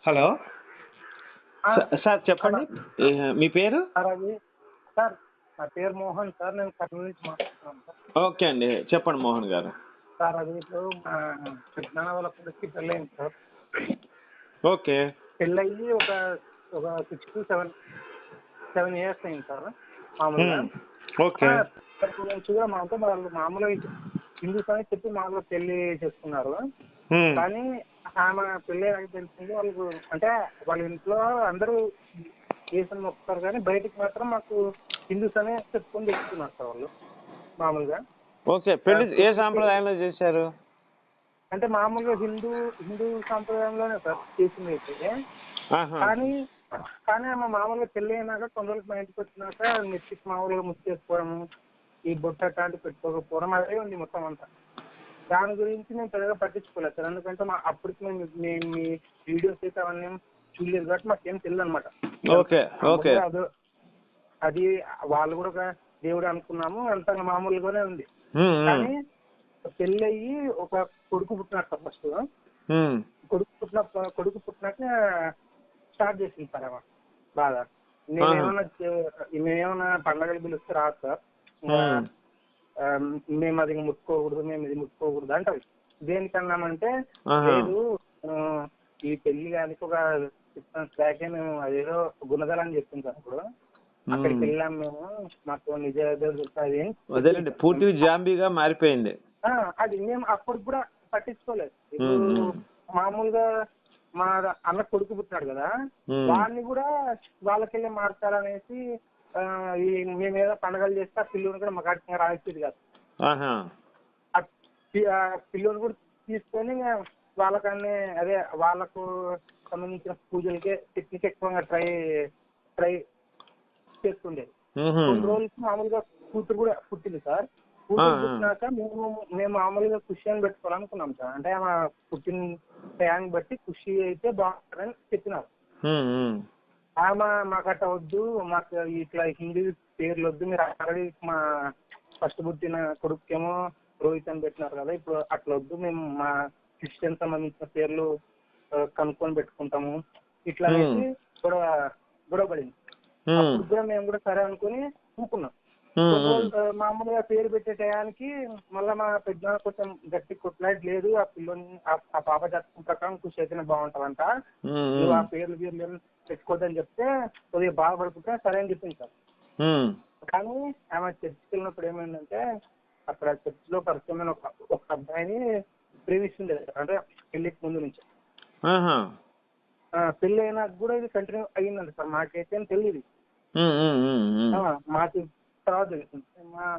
Hello ఆ! Sir చెప్పండి. మీ పేరు? సార్ సార్ నా పేరు మోహన్ సార్. నేను కర్నూలు నుంచి మాట్లాడుతున్నాను సార్. ఓకే అండి, చెప్పండి మోహన్ గారు. సార్ అది ఇప్పుడు మా పెద్దనాన్న వాళ్ళ కొడుక్కి పెళ్ళయింది సార్. ఓకే. పెళ్ళయ్యి ఒక 6 to 7 ఇయర్స్ అయింది సార్ మామూలుగా. ఓకే. అప్పటి నుంచి కూడా మాతో వాళ్ళు మామూలుగా హిందూస్ అని చెప్పి మామూలుగా పెళ్లి చేసుకున్నారు. కానీ ఆమె పెళ్ళి నాకు తెలిసింది వాళ్ళకు, అంటే వాళ్ళ ఇంట్లో అందరూ ఏసుని మొక్కుతారు కానీ బయటికి మాత్రం మాకు హిందూస్ అనే చెప్పుకొని తెచ్చుకున్నారు సార్ వాళ్ళు మామూలుగా. ఓకే, పెళ్లి ఏ సాంప్రదాయంలో చేశారు? అంటే మామూలుగా హిందూ సాంప్రదాయంలోనే సార్ చేసింది అయితే. కానీ ఆమె మామూలుగా పెళ్ళి అయినాక కొన్ని రోజులు మా ఇంటికి వచ్చినాక నెత్తికి మామూలుగా ముచ్చేసుకోవడము, ఈ బొట్ట అట్లాంటివి పెట్టుకోకపోవడం అదే ఉంది మొత్తం అంతా. దాని గురించి నేను పెద్దగా పట్టించుకోలేదు సార్. ఎందుకంటే అప్పటికి మేము మీ వీడియోస్ అయితే అవన్నీ చూడలేదు కాబట్టి మాకేం తెలియదు అనమాట. అది వాళ్ళు కూడా ఒక దేవుడు అనుకున్నాము, అంత మామూలుగానే ఉంది. కానీ పెళ్ళి అయ్యి ఒక కొడుకు పుట్టినాక సార్ ఫస్ట్ కొడుకు పుట్టినాక స్టార్ట్ చేసింది సార్ ఆమె బాగా. మేమేమన్నా పండగలు పిలిస్తే రాదు సార్. మేము అది ముట్టుకోకూడదు, మేము ఇది ముట్టుకోకూడదు అంటారు. దేనికన్నామంటే లేదు ఈ పెళ్లి కానీ ఒక 6 months బ్యాక్ మేము అదేదో గుణదల అని చెప్పింది సార్. అప్పుడు అక్కడికి వెళ్ళాం మేము, మాకు నిజాయితీ పూర్తి జాంబీగా మారిపోయింది. అది మేము అప్పుడు కూడా పట్టించుకోలేదు. ఇప్పుడు మామూలుగా మా అన్న కొడుకు పుట్టినాడు కదా, వాడిని కూడా వాళ్ళకెళ్ళి మార్చాలనేసి మేమేదో పండుగలు చేస్తే ఆ పిల్లోని కూడా మాకు అట్లా రాయించేది కాదు. పిల్లోని కూడా తీసుకొని వాళ్ళకన్నీ అదే వాళ్ళకు సంబంధించిన పూజలకే టెక్నిక్ ఎక్కువగా ట్రై చేస్తుండేది. కొన్ని రోజులకి మామూలుగా కూతురు కూడా పుట్టింది సార్. కూతురు పుట్టినాక మేము మామూలుగా ఖుషి అని పెట్టుకోవాలనుకున్నాం సార్. అంటే ఆమె పుట్టిన టయాన్ని బట్టి ఖుషి అయితే బాగుంటుందని చెప్పినారు. ఆమె మాకు అట్లా వద్దు, మాకు ఇట్లా హిందీ పేర్లు వద్దు, మీరు ఆల్రెడీ మా ఫస్ట్ పుట్టిన కొడుకేమో రోహిత్ అని పెట్టినారు కదా, ఇప్పుడు అట్లా వద్దు, మేము మా క్రిస్టియన్ సంబంధించిన పేర్లు కనుక్కొని పెట్టుకుంటాము ఇట్లా అనేసి గొడవ పడింది. అప్పుడు కూడా మేము కూడా సరే అనుకుని ఊపుకున్నాం. మామూలుగా పేరు పెట్టే టయానికి మళ్ళీ మా పెద్ద కొంచెం గట్టి కొట్లాడి, లేదు ఆ పిల్లని ఆ పాప జాతకం ప్రకారం కృషి అయితేనే బాగుంటావంట, నువ్వు ఆ పేర్లు పెట్టుకోవద్దని చెప్తే కొద్దిగా బాధపడుకుంటే సరే అని చెప్పింది సార్. కానీ ఆమె చర్చికి వెళ్ళినప్పుడు ఏమైందంటే అక్కడ చర్చిలో పరిచయమైన ఒక అబ్బాయిని ప్రేమిస్తుండేది. అంటే పెళ్లికి ముందు నుంచి. పెళ్లి అయినాక కూడా ఇది కంటిన్యూ అయ్యిందండి సార్. మాకైతే తెలియదు, మాకు తర్వాత తెలిసింది.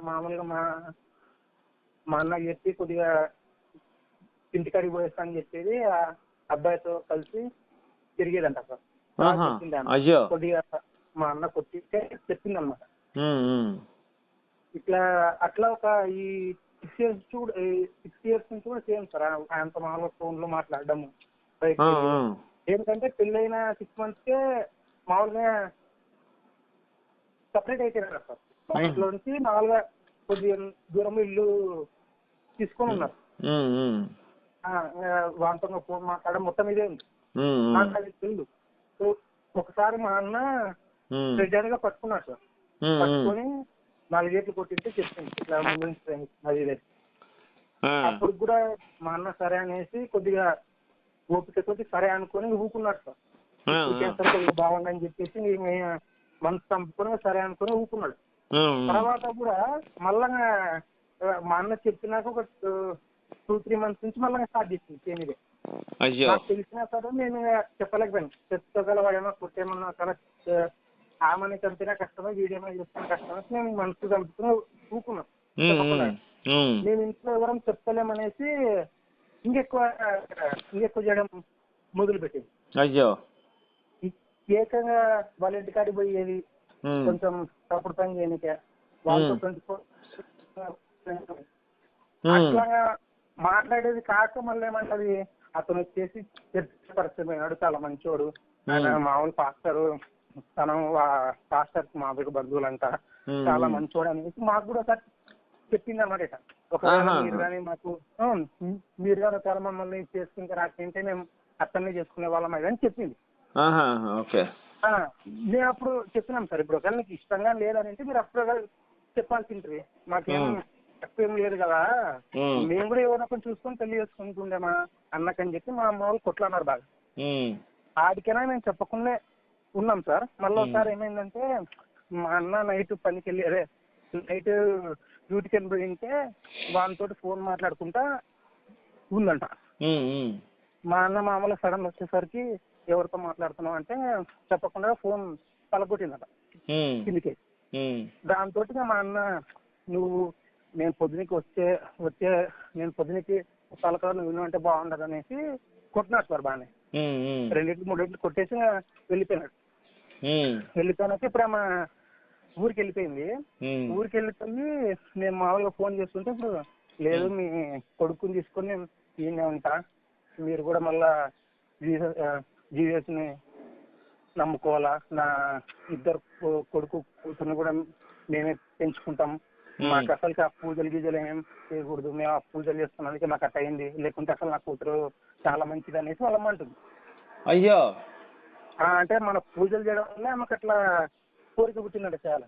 మామూలుగా మా అన్న చెప్పి కొద్దిగా ఇంటికాడికి పోయేస్తా అని చెప్పేది ఆ అబ్బాయితో కలిసి తిరిగేదంట సార్. కొద్దిగా మా అన్న కొట్టిస్తే చెప్పింది అనమాట. ఇట్లా అట్లా ఒక ఈ 6 years నుంచి కూడా సేమ్ సార్. ఆయనతో మామూలుగా ఫోన్ లో మాట్లాడడము బయట. ఏంటంటే పెళ్ళైన 6 monthsకే మామూలుగా సపరేట్ అయిపోయినారు సార్. ఇంట్లో నుంచి మామూలుగా కొద్దిగా దూరం ఇల్లు తీసుకొని ఉన్నారు. వాటితో ఫోన్ మాట్లాడడం మొత్తం ఇదే ఉంది. నాకు అది తెలియదు. ఒకసారి మా అన్న ప్రెజర్ గా పట్టుకున్నాడు సార్. పట్టుకొని 4 గేట్లు కొట్టింటే చెప్పింది ఇట్లా ముందు అది ఇదే. అప్పుడు కూడా మా అన్న సరే అనేసి కొద్దిగా ఓపిక కొద్ది సరే అనుకుని ఊపుకున్నాడు సార్. కొద్దిగా బాగుందని చెప్పేసి మనసు చంపుకొని సరే అనుకుని ఊపుకున్నాడు. తర్వాత కూడా మళ్ళా మా అన్న చెప్పినాక ఒక 2-3 months నుంచి మళ్ళీ స్టార్ట్ చేసింది సేమ్ ఇదే. నాకు తెలిసినా సరే నేను చెప్పలేకపోయాను. చెప్పుకోగలవాడేమో కొట్టేమన్నా చాలా ఆమెని చంపినా కష్టమే, వీడేమో చెప్తున్నా కష్టమే, నేను మనసు చంపుకుని ఊపుకున్నాను. మేము ఇంట్లో ఎవరం చెప్తలేమనేసి ఇంకెక్కువ చేయడం మొదలు పెట్టింది. ఏకంగా వాళ్ళ ఇంటికాడికి పోయేది, కొంచెం తప్పుడు పని చేయనికే వాళ్ళతో 24 అట్లాగా మాట్లాడేది కాక మళ్ళీ ఏమంటది, అతను వచ్చేసి చర్చ పరిచయం అయినాడు, చాలా మంచోడు, ఆయన మామూలు పాస్టర్, తన పాస్టర్ మా బంధువులంట, చాలా మంచోడు అనేసి మాకు కూడా ఒకసారి చెప్పింది అన్నమాట. ఒకవేళ మీరు కానీ మాకు మీరు కానీ ఒకవేళ మమ్మల్ని చేసుకుంటే నాకేంటే మేము అతన్ని చేసుకునే వాళ్ళం అది అని చెప్పింది. ఓకే. నేను అప్పుడు చెప్పినాం సార్, ఇప్పుడు ఒకవేళ నీకు ఇష్టంగా లేదని అంటే మీరు అప్పుడు చెప్పాల్సింది, మాకేం తక్కువేం లేదు కదా, మేము కూడా ఎవరైనా కొంచెం చూసుకొని పెళ్లి చేసుకుంటుండేమా అన్నకని చెప్పి మా అమ్మ వాళ్ళు కొట్లాన్నారు బాగా. ఆడికైనా మేము చెప్పకుండా ఉన్నాం సార్. మళ్ళీ ఒకసారి ఏమైందంటే మా అన్న నైట్ పనికి వెళ్ళి నైట్ డ్యూటీకి వెళ్ళిపోయింటే వాళ్ళతో ఫోన్ మాట్లాడుకుంటా ఉందంట. మా అన్న మామూలుగా సడన్ వచ్చేసరికి ఎవరితో మాట్లాడుతున్నావు అంటే చెప్పకుండా ఫోన్ పలగొట్టిందట కిందికి. దాంతో మా అన్న నువ్వు నేను పొద్దునికి వచ్చే నేను పొద్దునికి పలక నువ్వు విను అంటే బాగుండదు అనేసి కొట్టినాడు సార్ బాగానే. 2-3 కొట్టేసి వెళ్ళిపోయినాడు. వెళ్ళిపోయినాక ఇప్పుడు ఆమె ఊరికి వెళ్ళిపోయింది. ఊరికి వెళ్ళిపోయి నేను మామూలుగా ఫోన్ చేస్తుంటే ఇప్పుడు లేదు మీ కొడుకుని తీసుకొని నేను ఈయనే ఉంటా, మీరు కూడా మళ్ళా జీవిఎస్ ని నమ్ముకోవాలా, నా ఇద్దరు కొడుకు కూతుర్ని కూడా మేమే పెంచుకుంటాం, మాకు అసలు ఆ పూజలు గీజలు ఏమేమి చేయకూడదు, మేము ఆ పూజలు చేస్తున్నందుకే మాకు అట్ట అయింది, లేకుంటే అసలు నా కూతురు చాలా మంచిది అనేసి వాళ్ళమ్మ అంటుంది. అయ్యో. అంటే మన పూజలు చేయడం వల్ల ఆమెకు అట్లా కోరిక పుట్టినట్టు చాలా,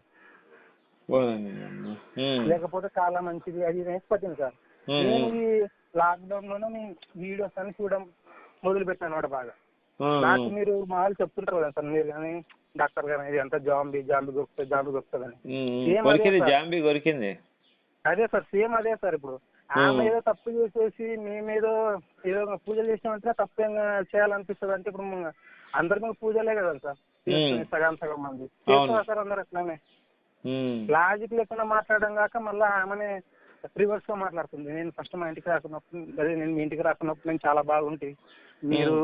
లేకపోతే చాలా మంచిది అది అనేసి పట్టింది సార్. నేను ఈ లాక్డౌన్ లోనే నేను వీడియోస్ అన్ని చూడడం మొదలు పెట్టాను అనమాట బాగా. నాకు మీరు మామూలు చెప్తుంటారు కదా సార్, మీరు కానీ డాక్టర్ గారు ఇది అంతా జాంబీ దొరుకుతుంది దొరికింది. అదే సార్, సేమ్ అదే సార్. ఇప్పుడు ఆమె ఏదో తప్పు చేసేసి మేమేదో ఏదో పూజలు చేసామంటే తప్పు ఏం చేయాలనిపిస్తుంది అంటే ఇప్పుడు అందరికీ పూజలే కదా సార్, సగం మంది చేస్తున్నారు సార్ అందరు అట్లానే. లాజిక్ లేకుండా మాట్లాడడం కాక మళ్ళీ ఆమెనే రివర్స్ గా మాట్లాడుతుంది. నేను ఫస్ట్ మా ఇంటికి రాకున్నప్పుడు అదే నేను మీ ఇంటికి రాకున్నప్పుడు నేను చాలా బాగుంటుంది, మీరు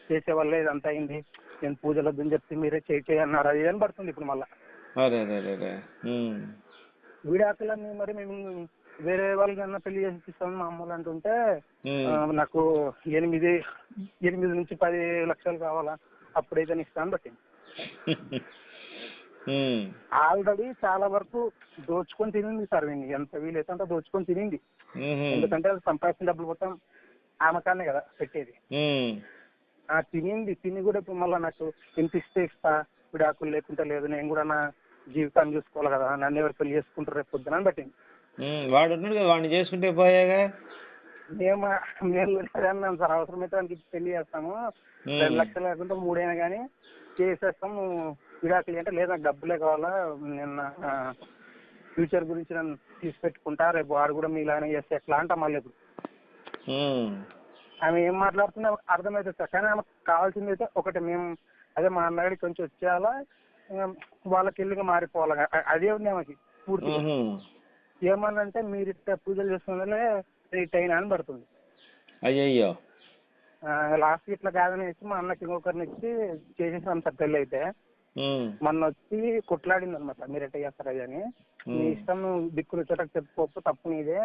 చేసే వల్లే ఇదంతా అయింది, నేను పూజలు వద్దని చెప్తే మీరే చేయన్నారు అది అని పడుతుంది ఇప్పుడు మళ్ళా. విడాకులన్నీ మరి మేము వేరే వాళ్ళకన్నా పెళ్లి చేసి ఇస్తామని మా అమ్మలు అంటుంటే నాకు 8 నుంచి 10 లక్షలు కావాలా అప్పుడైతే ఇస్తాను బట్టి ఆల్రెడీ చాలా వరకు దోచుకొని తినింది సార్. ఎంత వీలైతే అంత దోచుకొని తినింది. ఎందుకంటే అది సంపాదించిన డబ్బులు మొత్తం ఆమె కానే కదా పెట్టేది. తిని కూడా ఇప్పుడు మళ్ళీ నాకు ఇంత ఇస్తా విడాకులు లేకుంటే లేదు, నేను కూడా నా జీవితాన్ని చూసుకోవాలి కదా, నన్ను ఎవరు పెళ్లి చేసుకుంటారు రేపు పొద్దున పెట్టింది. వాడు ఉన్నాడు కదా, వాడిని చేసుకుంటే పోయాగా. మేము అన్నాం సార్, అవసరమైతే వానికి పెళ్లి చేస్తాము, 2 లక్షలు లేకుంటే 3 అయినా కానీ చేసేస్తాము విడాకులు అంటే లేదు నాకు డబ్బులే కావాలా, నేను ఫ్యూచర్ గురించి నన్ను తీసి పెట్టుకుంటా, రేపు వాడు కూడా మీలానే చేస్తే ఎట్లా అంటా మళ్ళీ. ఇప్పుడు ఆమె ఏం మాట్లాడుతుందో అర్థమవుతుంది సార్. కానీ ఆమెకు కావాల్సింది అయితే ఒకటి, మేము అదే మా అన్నగాడికి కొంచెం వచ్చేయాలా, వాళ్ళకి వెళ్ళిగా మారిపోవాలి, అదే ఉంది ఆమెకి పూర్తి. ఏమన్నంటే మీరు ఇట్లా పూజలు చేస్తుందనే రిట్ అయినా అని పడుతుంది. అయ్యో. లాస్ట్ ఇట్లా కాదనేసి మా అన్నకి ఇంకొకరిని ఇచ్చి చేసేసాం సార్ పెళ్ళి. అయితే మొన్న వచ్చి కొట్లాడింది అనమాట, మీరు ఎట్లా చేస్తారు అది అని. నీ ఇష్టం, నువ్వు దిక్కులు వచ్చేటకు చెప్పుకోవచ్చు, తప్పు నీదే,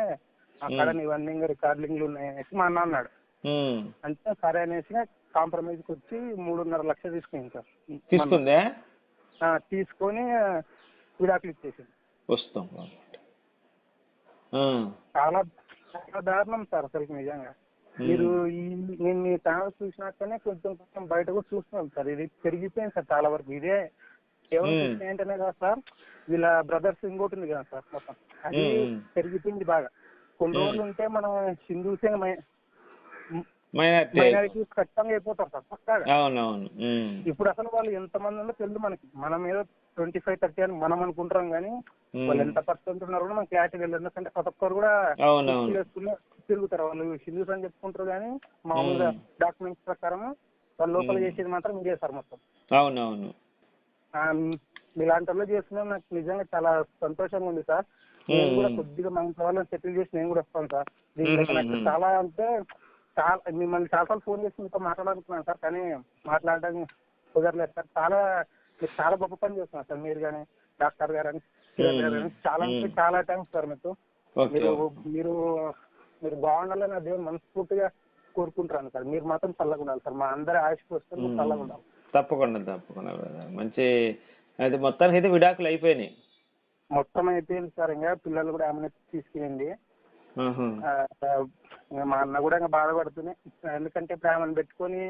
అక్కడ నీవన్నీ రికార్డింగ్లు ఉన్నాయనేసి మా అన్న అన్నాడు. అంటే సరే అనేసి కాంప్రమైజ్కి వచ్చి 3.5 లక్షలు తీసుకుంది సార్. తీసుకొని విడాకులు ఇచ్చేసింది. చాలా చాలా దారుణం సార్ అసలు నిజంగా. మీరు నేను మీ ఛానల్ చూసినాకనే కొంచెం బయట కూడా చూస్తున్నాం సార్, ఇది పెరిగిపోయింది సార్ చాలా వరకు. ఇదే కేవలం ఏంటనే కదా సార్, వీళ్ళ బ్రదర్స్ ఇంకోటి ఉంది కదా సార్, మొత్తం అది పెరిగిపోయింది బాగా. కొన్ని రోజులు ఉంటే మనం హిందూసే మైనారిటీస్ ఖచ్చితంగా అయిపోతారు సార్ పక్కాగా. ఇప్పుడు అసలు వాళ్ళు ఎంతమంది ఉందో తెలుసు మనకి, మనం ఏదో 25-30 అని మనం అనుకుంటాం కానీ వాళ్ళు ఎంత పర్సెంట్ ఉన్నారో కూడా మనకి క్లారిటీ వెళ్ళదు. ఎందుకంటే ప్రతి ఒక్కరు కూడా తిరుగుతారు, వాళ్ళు హిందూస్ అని చెప్పుకుంటారు కానీ మామూలుగా డాక్యుమెంట్స్ ప్రకారం వాళ్ళ లోపల చేసేది మాత్రం మీరే సార్ మొత్తం. మీలాంటి వాళ్ళు చేస్తున్నాం నాకు నిజంగా చాలా సంతోషంగా ఉంది సార్. నేను కూడా కొద్దిగా మన వాళ్ళని సెటిల్ చేసి నేను కూడా వస్తాను సార్. దీంట్లో నాకు చాలా అంటే చాలా, మిమ్మల్ని చాలాసార్లు ఫోన్ చేసి మీతో మాట్లాడాలనుకున్నాను సార్, కానీ మాట్లాడడం కుదరలేదు సార్. మీరు చాలా గొప్ప పని చేస్తున్నారు సార్, మీరు కానీ డాక్టర్ గారు అని కిరణ్ గారు కానీ చాలా అంటే చాలా థ్యాంక్స్ సార్. మీరు మీరు బాగుండాలని నా దేవుని మనస్ఫూర్తిగా కోరుకుంటున్నాను సార్. మీరు మాత్రం చల్లగా ఉండాలి సార్, మా అందరి ఆయుష్కి వస్తే మీరు చల్లగా ఉండాలి. తప్పకుండా మంచి. అది మొత్తానికి అయితే విడాకులు అయిపోయినాయి, మొత్తం అయిపోయింది సార్. ఇంకా పిల్లలు కూడా ఆమె తీసుకెళ్ళింది. మా అన్న కూడా ఇంకా బాధపడుతున్నాయి, ఎందుకంటే ఇప్పుడు ఆమెను పెట్టుకొని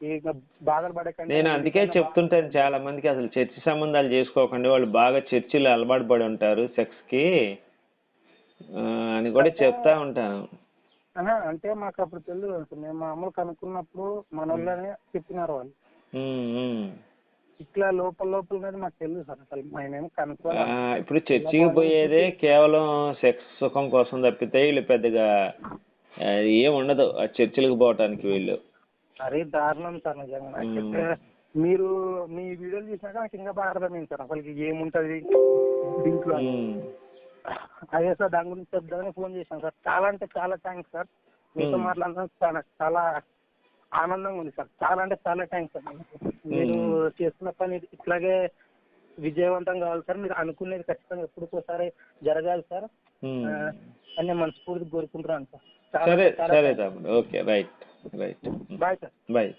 ఇక బాధలు పడకండి. నేను అందుకే చెప్తుంటాను చాలా మందికి, అసలు చర్చి సంబంధాలు చేసుకోకండి, వాళ్ళు బాగా చర్చిలో అలవాటు పడి ఉంటారు సెక్స్ కి అని కూడా చెప్తా ఉంటాను. అంటే మాకు అప్పుడు తెలియదు, మేము మామూలు కనుక్కున్నప్పుడు మన వాళ్ళనే చెప్పినారు వాళ్ళు. ఇట్లా లోపల మాకు తెలియదు సార్, అసలు మేమేమి కనుక్కోవాలి. ఇప్పుడు చర్చికి పోయేదే కేవలం సెక్స్ సుఖం కోసం తప్పితే వీళ్ళు పెద్దగా ఏం ఉండదు ఆ చర్చిలకు పోవటానికి వీళ్ళు. అరే దారుణం సార్ నిజంగా. మీరు మీ వీడియోలు చూసినాక నాకు ఇంకా బాగా అర్థమైంది సార్ అసలు ఏముంటది దీంట్లో. అదే సార్ దాని గురించి చెప్దామని ఫోన్ చేశాను సార్. చాలా అంటే చాలా థ్యాంక్స్ సార్, మీతో మాట్లాడడం చాలా ఆనందంగా ఉంది సార్. చాలా అంటే చాలా థ్యాంక్స్ సార్. మీరు చేస్తున్న పని ఇట్లాగే విజయవంతం కావాలి సార్. మీరు అనుకునేది ఖచ్చితంగా ఎప్పటికోసారి జరగాలి సార్ అని నేను మనస్ఫూర్తిగా కోరుకుంటున్నాను సార్. సరే సరే తమ్ముడు, okay, right right, bye sir. Bye.